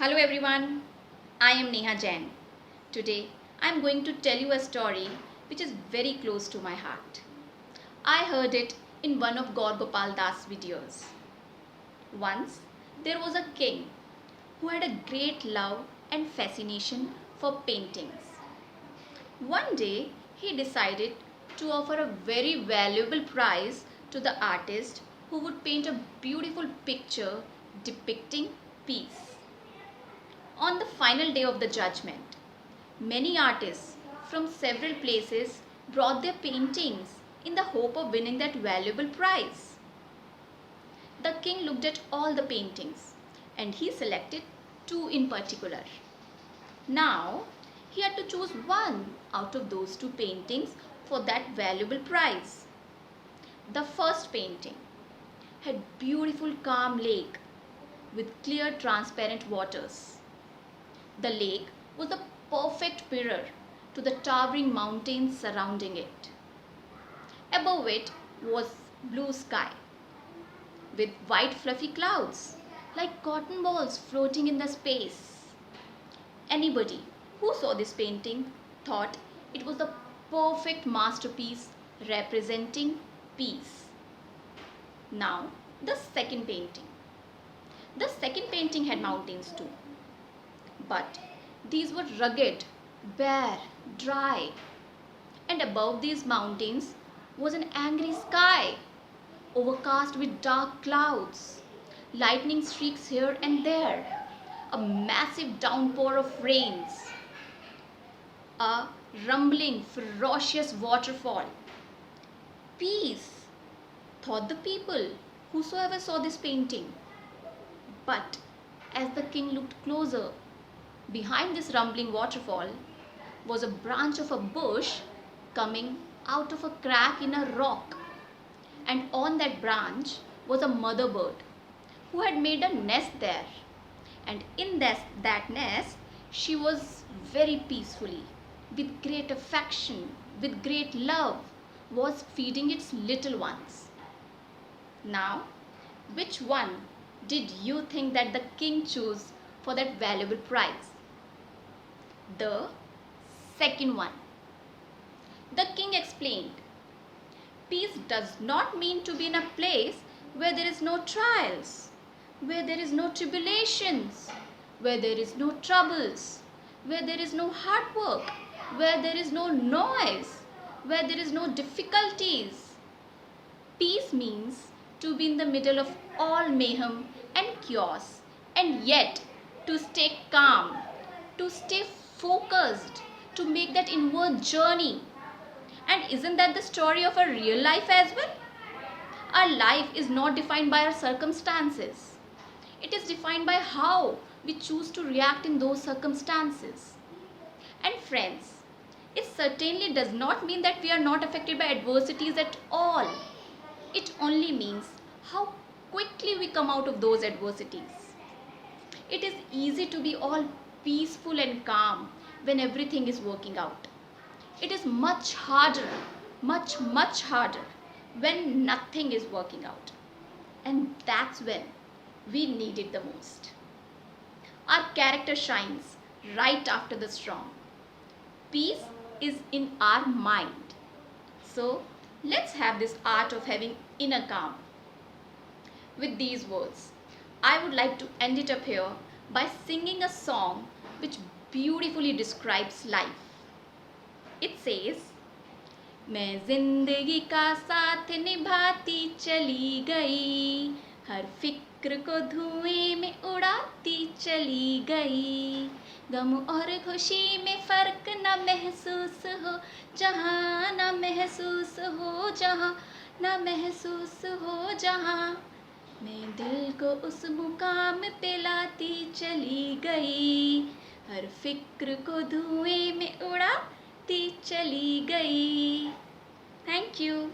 Hello everyone, I am Neha Jain. Today I am going to tell you a story which is very close to my heart. I heard it in one of Gaur Gopal Das videos. Once there was a king who had a great love and fascination for paintings. One day he decided to offer a very valuable prize to the artist who would paint a beautiful picture depicting peace. On the final day of the judgment, many artists from several places brought their paintings in the hope of winning that valuable prize. The king looked at all the paintings and he selected two in particular. Now, he had to choose one out of those two paintings for that valuable prize. The first painting had beautiful calm lake with clear transparent waters. The lake was a perfect mirror to the towering mountains surrounding it. Above it was blue sky with white fluffy clouds like cotton balls floating in the space. Anybody who saw this painting thought it was the perfect masterpiece representing peace. Now, the second painting. The second painting had mountains too, but these were rugged, bare, dry, and above these mountains was an angry sky, overcast with dark clouds, lightning streaks here and there, a massive downpour of rains, a rumbling, ferocious waterfall. Peace, thought the people whosoever saw this painting. But as the king looked closer, behind this rumbling waterfall was a branch of a bush coming out of a crack in a rock. And on that branch was a mother bird who had made a nest there. And in that nest, she was very peacefully, with great affection, with great love, was feeding its little ones. Now, which one did you think that the king chose for that valuable prize? The second one. The king explained, peace does not mean to be in a place where there is no trials, where there is no tribulations, where there is no troubles, where there is no hard work, where there is no noise, where there is no difficulties. Peace means to be in the middle of all mayhem and chaos, and yet to stay calm, to stay focused, to make that inward journey. And isn't that the story of our real life as well? Our life is not defined by our circumstances. It is defined by how we choose to react in those circumstances. And friends, it certainly does not mean that we are not affected by adversities at all. It only means how quickly we come out of those adversities. It is easy to be all peaceful and calm when everything is working out. It is much harder, much harder when nothing is working out. And that's when we need it the most. Our character shines right after the storm. Peace is in our mind. So let's have this art of having inner calm. With these words, I would like to end it up here by singing a song which beautifully describes life. It says, मैं जिंदगी का साथ निभाती चली गई, हर फिक्र को धुएं में उड़ाती चली गई, गम और खुशी में फर्क न महसूस हो जहाँ, न महसूस हो जहाँ, न महसूस हो जहाँ, मैं दिल को उस मुकाम पे लाती चली गई, हर फिक्र को धुएं में उड़ाती चली गई. Thank you.